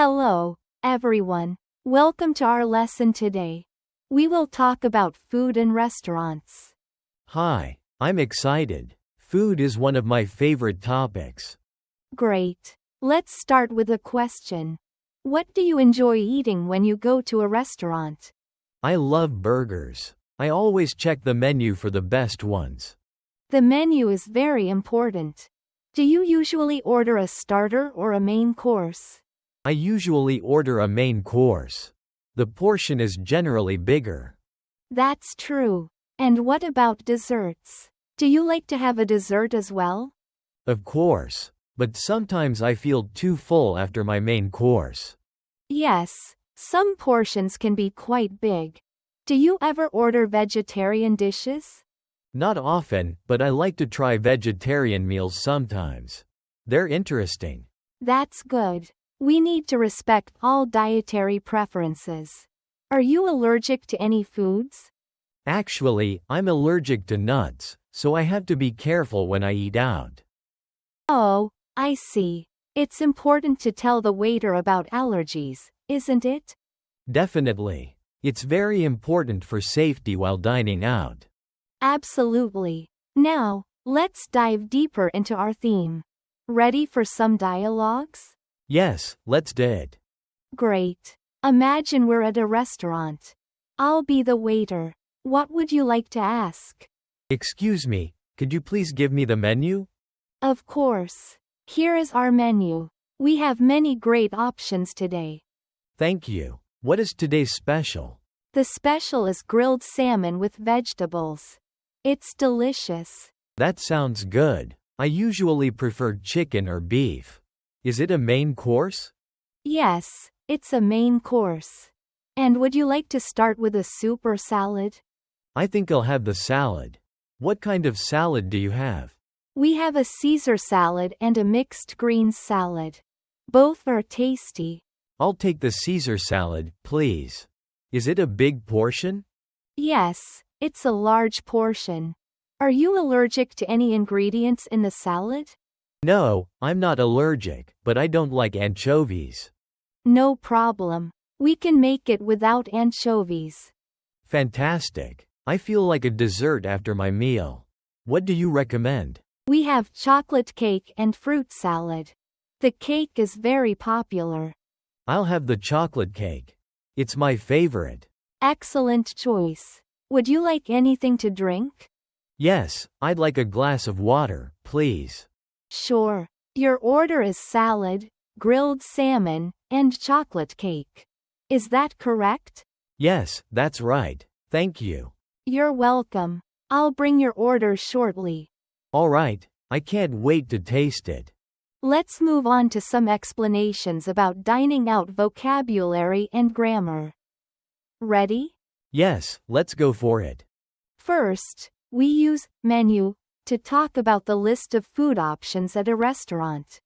Hello, everyone. Welcome to our lesson today. We will talk about food and restaurants. Hi, I'm excited. Food is one of my favorite topics. Great. Let's start with a question. What do you enjoy eating when you go to a restaurant? I love burgers. I always check the menu for the best ones. The menu is very important. Do you usually order a starter or a main course? I usually order a main course. The portion is generally bigger. That's true. And what about desserts? Do you like to have a dessert as well? Of course, but sometimes I feel too full after my main course. Yes, some portions can be quite big. Do you ever order vegetarian dishes? Not often, but I like to try vegetarian meals sometimes. They're interesting. That's good. We need to respect all dietary preferences. Are you allergic to any foods? Actually, I'm allergic to nuts, so I have to be careful when I eat out. Oh, I see. It's important to tell the waiter about allergies, isn't it? Definitely. It's very important for safety while dining out. Absolutely. Now, let's dive deeper into our theme. Ready for some dialogues? Yes, let's do it. Great. Imagine we're at a restaurant. I'll be the waiter. What would you like to ask? Excuse me, could you please give me the menu? Of course. Here is our menu. We have many great options today. Thank you. What is today's special? The special is grilled salmon with vegetables. It's delicious. That sounds good. I usually prefer chicken or beef. Is it a main course? Yes, it's a main course. And would you like to start with a soup or salad? I think I'll have the salad. What kind of salad do you have? We have a Caesar salad and a mixed greens salad. Both are tasty. I'll take the Caesar salad, please. Is it a big portion? Yes, it's a large portion. Are you allergic to any ingredients in the salad? No, I'm not allergic, but I don't like anchovies. No problem. We can make it without anchovies. Fantastic. I feel like a dessert after my meal. What do you recommend? We have chocolate cake and fruit salad. The cake is very popular. I'll have the chocolate cake. It's my favorite. Excellent choice. Would you like anything to drink? Yes, I'd like a glass of water, please. Sure. Your order is salad, grilled salmon, and chocolate cake. Is that correct? Yes, that's right. Thank you. You're welcome. I'll bring your order shortly. All right, I can't wait to taste it. Let's move on to some explanations about dining out vocabulary and grammar. Ready? Yes, let's go for it. First, we use menu to talk about the list of food options at a restaurant.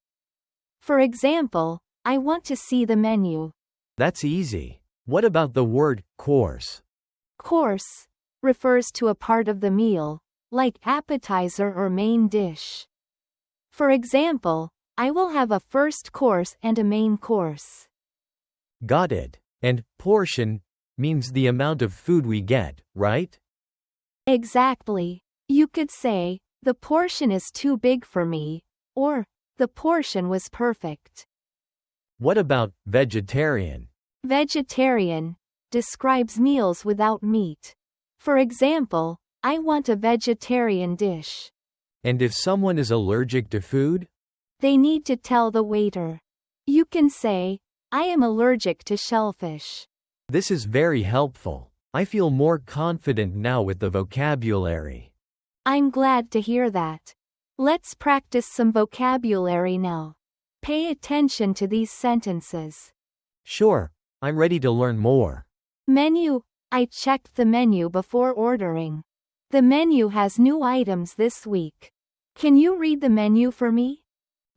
For example, I want to see the menu. That's easy. What about the word course? Course refers to a part of the meal, like appetizer or main dish. For example, I will have a first course and a main course. Got it. And portion means the amount of food we get, right? Exactly. You could say, the portion is too big for me, or, the portion was perfect. What about vegetarian? Vegetarian describes meals without meat. For example, I want a vegetarian dish. And if someone is allergic to food? They need to tell the waiter. You can say, I am allergic to shellfish. This is very helpful. I feel more confident now with the vocabulary. I'm glad to hear that. Let's practice some vocabulary now. Pay attention to these sentences. Sure, I'm ready to learn more. Menu. I checked the menu before ordering. The menu has new items this week. Can you read the menu for me?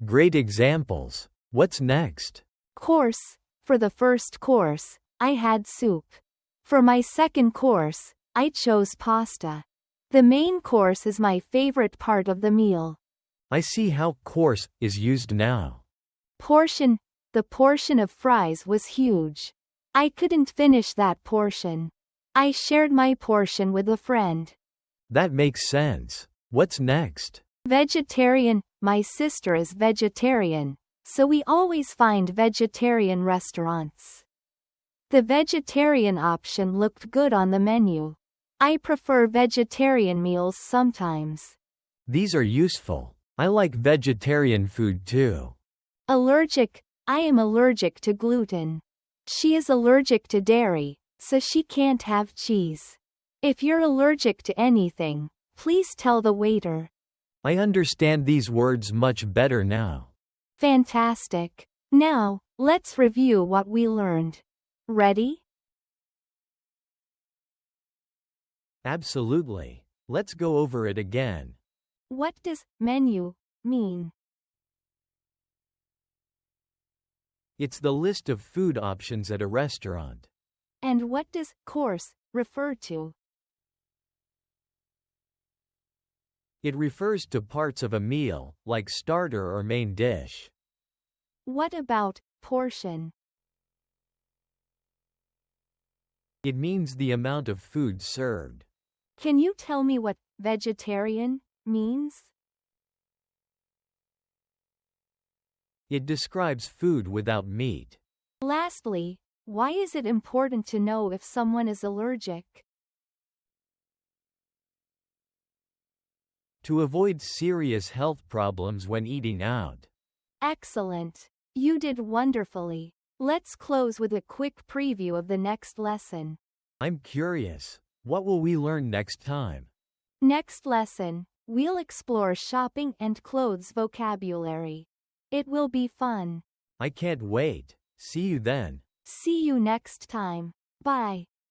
Great examples. What's next? Course. For the first course, I had soup. For my second course, I chose pasta. The main course is my favorite part of the meal. I see how course is used now. Portion The portion of fries was huge. I couldn't finish that portion. I shared my portion with a friend. That makes sense. What's next? Vegetarian. My sister is vegetarian, so we always find vegetarian restaurants. The vegetarian option looked good on the menu. I prefer vegetarian meals sometimes. These are useful. I like vegetarian food too. Allergic. I am allergic to gluten. She is allergic to dairy, so she can't have cheese. If you're allergic to anything, please tell the waiter. I understand these words much better now. Fantastic. Now, let's review what we learned. Ready? Absolutely. Let's go over it again. What does menu mean? It's the list of food options at a restaurant. And what does course refer to? It refers to parts of a meal, like starter or main dish. What about portion? It means the amount of food served. Can you tell me what vegetarian means? It describes food without meat. Lastly, why is it important to know if someone is allergic? To avoid serious health problems when eating out. Excellent. You did wonderfully. Let's close with a quick preview of the next lesson. I'm curious. What will we learn next time? Next lesson, we'll explore shopping and clothes vocabulary. It will be fun. I can't wait. See you then. See you next time. Bye.